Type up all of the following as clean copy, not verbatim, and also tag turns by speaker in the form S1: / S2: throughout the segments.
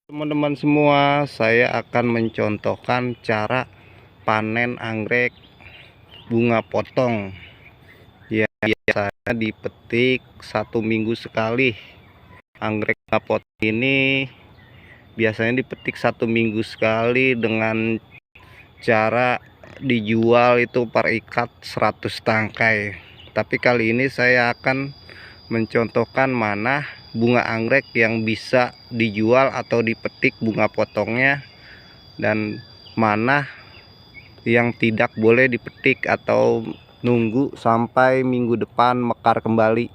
S1: Teman-teman semua, saya akan mencontohkan cara panen anggrek bunga potong. Ya, biasanya dipetik 1 minggu sekali. Anggrek bunga potong ini biasanya dipetik 1 minggu sekali dengan cara dijual itu per ikat 100 tangkai. Tapi kali ini saya akan mencontohkan mana bunga anggrek yang bisa dijual atau dipetik bunga potongnya, dan mana yang tidak boleh dipetik atau nunggu sampai minggu depan mekar kembali.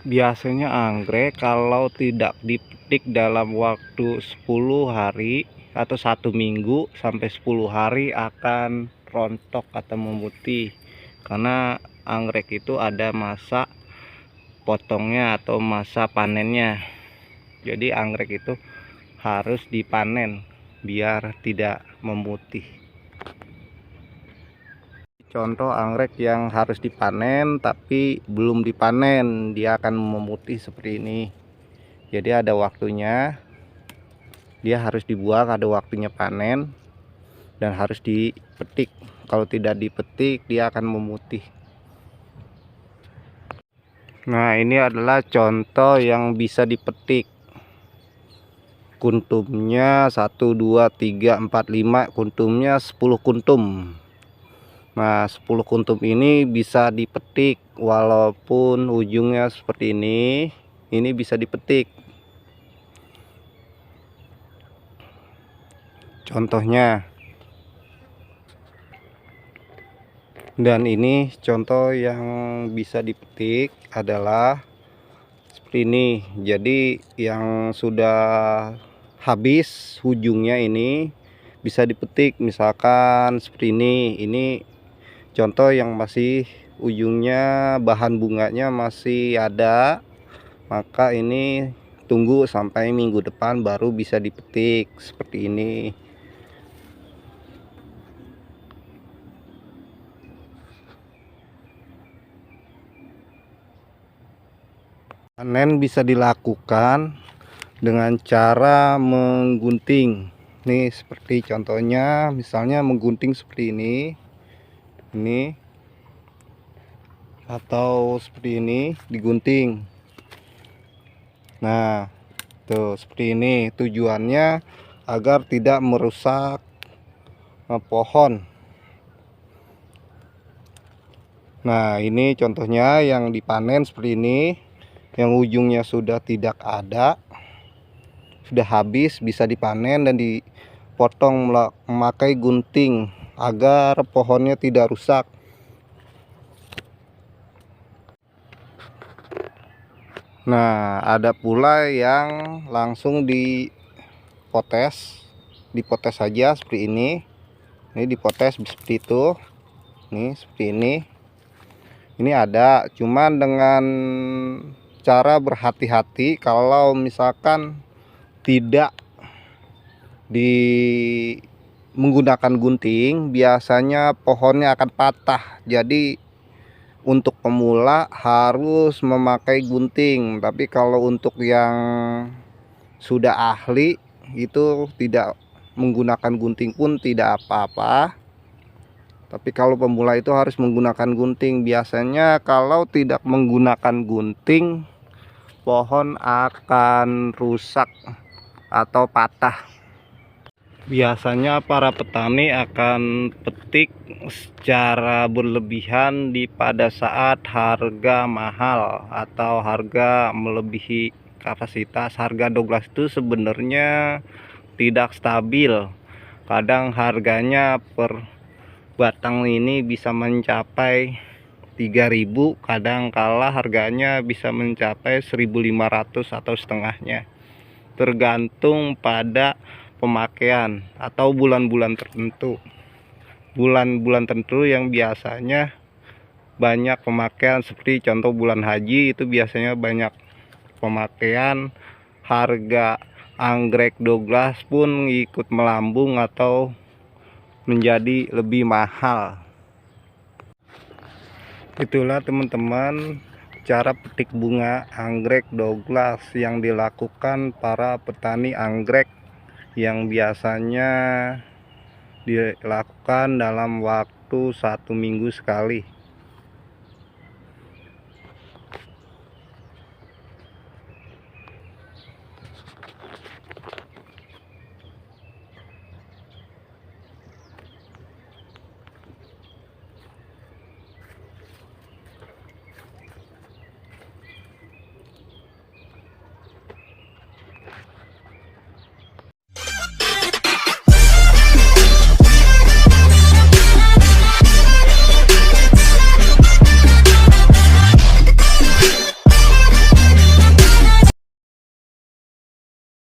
S1: Biasanya anggrek kalau tidak dipetik dalam waktu 10 hari atau 1 minggu sampai 10 hari akan rontok atau memutih, karena anggrek itu ada masa potongnya atau masa panennya. Jadi anggrek itu harus dipanen biar tidak memutih. Contoh anggrek yang harus dipanen tapi belum dipanen, dia akan memutih seperti ini. Jadi ada waktunya, dia harus dibuang, ada waktunya panen dan harus dipetik. Kalau tidak dipetik dia akan memutih. Nah, ini adalah contoh yang bisa dipetik. Kuntumnya 1 2 3 4 5, kuntumnya 10 kuntum. Nah, 10 kuntum ini bisa dipetik walaupun ujungnya seperti ini bisa dipetik. Contohnya. Dan ini contoh yang bisa dipetik adalah seperti ini. Jadi yang sudah habis ujungnya ini bisa dipetik, misalkan seperti ini. Ini contoh yang masih ujungnya bahan bunganya masih ada, maka ini tunggu sampai minggu depan baru bisa dipetik seperti ini. Panen bisa dilakukan dengan cara menggunting. Nih seperti contohnya, misalnya menggunting seperti ini atau seperti ini digunting. Nah, tuh seperti ini. Tujuannya agar tidak merusak pohon. Nah, ini contohnya yang dipanen seperti ini, yang ujungnya sudah tidak ada, sudah habis, bisa dipanen dan dipotong memakai gunting agar pohonnya tidak rusak. Nah, ada pula yang langsung dipotes saja seperti ini. Ini dipotes seperti itu. Nih seperti ini. Ini ada, cuman dengan cara berhati-hati. Kalau misalkan tidak menggunakan gunting, biasanya pohonnya akan patah. Jadi untuk pemula harus memakai gunting. Tapi kalau untuk yang sudah ahli itu tidak menggunakan gunting pun tidak apa-apa. Tapi kalau pemula itu harus menggunakan gunting. Biasanya kalau tidak menggunakan gunting, pohon akan rusak atau patah. Biasanya para petani akan petik secara berlebihan pada saat harga mahal atau harga melebihi kapasitas. Harga Douglas itu sebenarnya tidak stabil. Kadang harganya per batang ini bisa mencapai 3.000, kadang kala harganya bisa mencapai 1.500 atau setengahnya, tergantung pada pemakaian atau bulan-bulan tertentu. Bulan-bulan tertentu yang biasanya banyak pemakaian, seperti contoh bulan haji itu biasanya banyak pemakaian, harga anggrek Douglas pun ikut melambung atau menjadi lebih mahal. Itulah teman-teman cara petik bunga anggrek Douglas yang dilakukan para petani anggrek yang biasanya dilakukan dalam waktu 1 minggu sekali.